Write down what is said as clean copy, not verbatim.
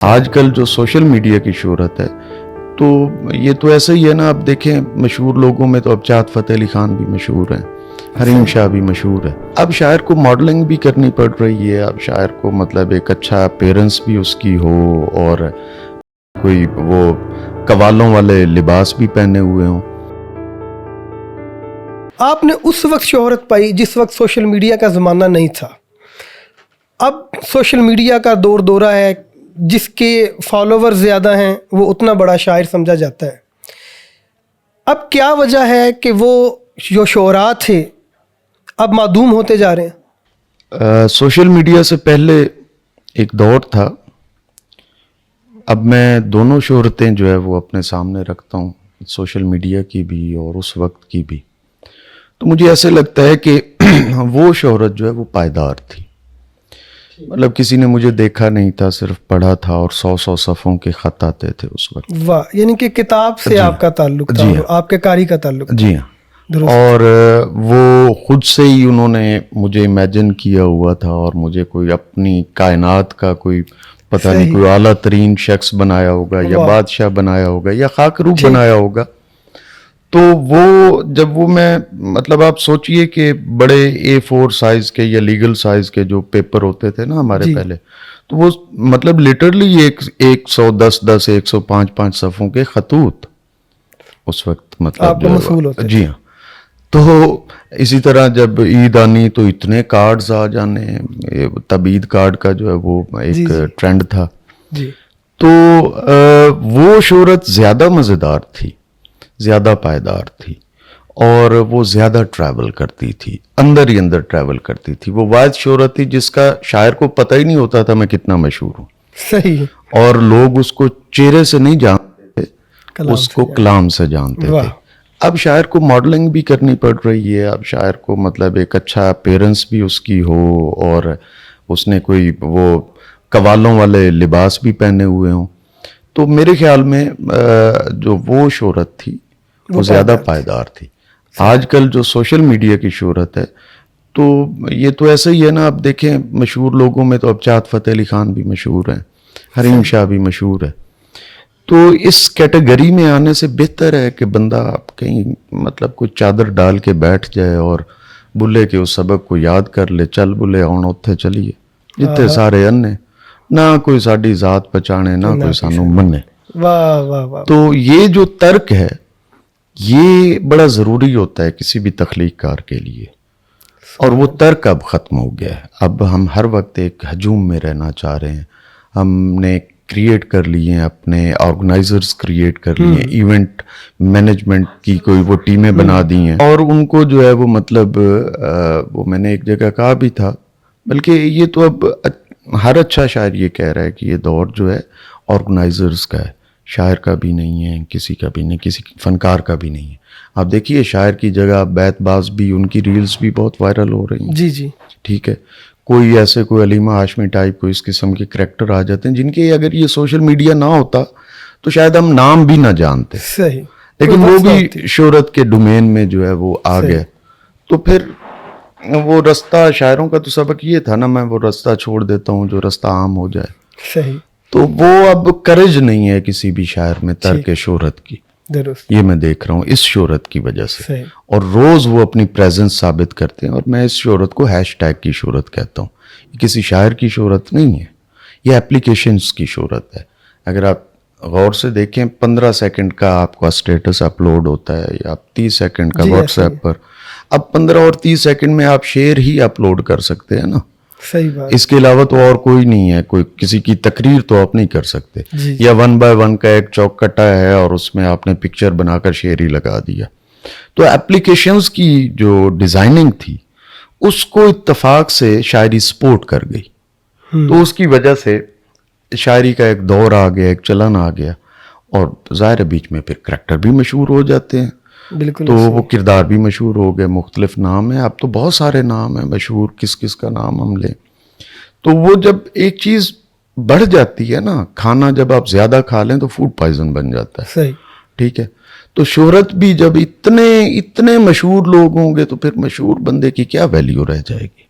آج کل جو سوشل میڈیا کی شہرت ہے تو یہ تو ایسا ہی ہے نا. آپ دیکھیں مشہور لوگوں میں تو اب چاہت فتح علی خان بھی مشہور ہیں, حریم شاہ بھی مشہور ہے. اب شاعر کو ماڈلنگ بھی کرنی پڑ رہی ہے. اب شاعر کو مطلب ایک اچھا اپیرنس بھی اس کی ہو اور کوئی وہ قوالوں والے لباس بھی پہنے ہوئے ہوں. آپ نے اس وقت شہرت پائی جس وقت سوشل میڈیا کا زمانہ نہیں تھا. اب سوشل میڈیا کا دورہ ہے, جس کے فالوور زیادہ ہیں وہ اتنا بڑا شاعر سمجھا جاتا ہے. اب کیا وجہ ہے کہ وہ جو شعراء تھے اب معدوم ہوتے جا رہے ہیں؟ سوشل میڈیا سے پہلے ایک دور تھا. اب میں دونوں شہرتیں جو ہے وہ اپنے سامنے رکھتا ہوں, سوشل میڈیا کی بھی اور اس وقت کی بھی. تو مجھے ایسے لگتا ہے کہ وہ شہرت جو ہے وہ پائیدار تھی. مطلب کسی نے مجھے دیکھا نہیں تھا, صرف پڑھا تھا اور 100 صفحوں کے خط آتے تھے اس وقت. واہ, یعنی کہ کتاب سے آپ کا تعلق تھا, آپ کے قاری کا تعلق تھا. جی ہاں, اور وہ خود سے ہی انہوں نے مجھے امیجن کیا ہوا تھا اور مجھے کوئی اپنی کائنات کا کوئی پتہ نہیں, کوئی اعلیٰ ترین شخص بنایا ہوگا یا بادشاہ بنایا ہوگا یا خاک روح بنایا ہوگا. تو وہ جب وہ میں مطلب آپ سوچئے کہ بڑے A4 سائز کے یا لیگل سائز کے جو پیپر ہوتے تھے نا ہمارے پہلے, تو وہ مطلب لیٹرلی 110 105 صفحوں کے خطوط اس وقت مطلب جی ہاں. تو اسی طرح جب عید آنی تو اتنے کارڈز آ جانے, تب عید کارڈ کا جو ہے وہ ایک ٹرینڈ تھا. تو وہ شہرت زیادہ مزیدار تھی, زیادہ پائیدار تھی اور وہ زیادہ ٹریول کرتی تھی, اندر ہی اندر ٹریول کرتی تھی. وہ واحد شہرت تھی جس کا شاعر کو پتہ ہی نہیں ہوتا تھا میں کتنا مشہور ہوں. صحیح. اور لوگ اس کو چہرے سے نہیں جانتے تھے, اس کو کلام سے جانتے تھے. اب شاعر کو ماڈلنگ بھی کرنی پڑ رہی ہے. اب شاعر کو مطلب ایک اچھا اپیرنس بھی اس کی ہو اور اس نے کوئی وہ قوالوں والے لباس بھی پہنے ہوئے ہوں. تو میرے خیال میں جو وہ شہرت تھی وہ زیادہ پائیدار تھی. آج کل جو سوشل میڈیا کی شہرت ہے تو یہ تو ایسا ہی ہے نا. آپ دیکھیں مشہور لوگوں میں تو اب چاہت فتح علی خان بھی مشہور ہیں, حریم شاہ بھی مشہور ہے. تو اس کیٹیگری میں آنے سے بہتر ہے کہ بندہ کہیں مطلب کوئی چادر ڈال کے بیٹھ جائے اور بلے کے اس سبق کو یاد کر لے. چل بلے آن اتھے چلیے جتنے سارے انے, نہ کوئی ساڈی ذات پہچانے نہ کوئی سانو منے. تو یہ جو ترک ہے یہ بڑا ضروری ہوتا ہے کسی بھی تخلیق کار کے لیے, اور وہ ترک اب ختم ہو گیا ہے. اب ہم ہر وقت ایک ہجوم میں رہنا چاہ رہے ہیں. ہم نے کریٹ کر لیے ہیں, اپنے آرگنائزرز کریٹ کر لیے ہیں, ایونٹ مینجمنٹ کی کوئی وہ ٹیمیں بنا دی ہیں, اور ان کو جو ہے وہ مطلب وہ میں نے ایک جگہ کہا بھی تھا, بلکہ یہ تو اب ہر اچھا شاعر یہ کہہ رہا ہے کہ یہ دور جو ہے آرگنائزرز کا ہے, شاعر کا بھی نہیں ہے, کسی کا بھی نہیں, کسی فنکار کا بھی نہیں ہے. آپ دیکھیے شاعر کی جگہ بیت باز بھی, ان کی ریلز بھی بہت وائرل ہو رہی ہیں. جی ٹھیک ہے. کوئی ایسے کوئی علیمہ ہاشمی ٹائپ کوئی اس قسم کے کریکٹر آ جاتے ہیں جن کے اگر یہ سوشل میڈیا نہ ہوتا تو شاید ہم نام بھی نہ جانتے. صحیح. لیکن وہ بھی شہرت کے ڈومین میں جو ہے وہ آ گئے. تو پھر وہ رستہ شاعروں کا تو سبق یہ تھا نا, میں وہ رستہ چھوڑ دیتا ہوں جو رستہ عام ہو جائے. صحیح. تو وہ اب کرج نہیں ہے کسی بھی شاعر میں ترک شہرت کی. یہ میں دیکھ رہا ہوں اس شہرت کی وجہ سے, اور روز وہ اپنی پریزنس ثابت کرتے ہیں. اور میں اس شہرت کو ہیش ٹیگ کی شہرت کہتا ہوں. یہ کسی شاعر کی شہرت نہیں ہے, یہ اپلیکیشنز کی شہرت ہے. اگر آپ غور سے دیکھیں 15 سیکنڈ کا آپ کا سٹیٹس اپلوڈ ہوتا ہے یا 30 سیکنڈ کا واٹس ایپ پر. اب 15 اور 30 سیکنڈ میں آپ شعر ہی اپلوڈ کر سکتے ہیں نا. صحیح بات. اس کے علاوہ تو اور کوئی نہیں ہے, کوئی کسی کی تقریر تو آپ نہیں کر سکتے. یا 1 by 1 کا ایک چوک کٹا ہے اور اس میں آپ نے پکچر بنا کر شعر ہی لگا دیا. تو اپلیکیشنز کی جو ڈیزائننگ تھی اس کو اتفاق سے شاعری سپورٹ کر گئی. تو اس کی وجہ سے شاعری کا ایک دور آ گیا, ایک چلن آ گیا, اور ظاہر بیچ میں پھر کریکٹر بھی مشہور ہو جاتے ہیں. بالکل. تو وہ کردار بھی مشہور ہو گئے, مختلف نام ہیں. اب تو بہت سارے نام ہیں مشہور, کس کس کا نام ہم لیں. تو وہ جب ایک چیز بڑھ جاتی ہے نا, کھانا جب آپ زیادہ کھا لیں تو فوڈ پوائزن بن جاتا ہے. صحیح. ٹھیک ہے. تو شہرت بھی جب اتنے مشہور لوگ ہوں گے تو پھر مشہور بندے کی کیا ویلیو رہ جائے گی.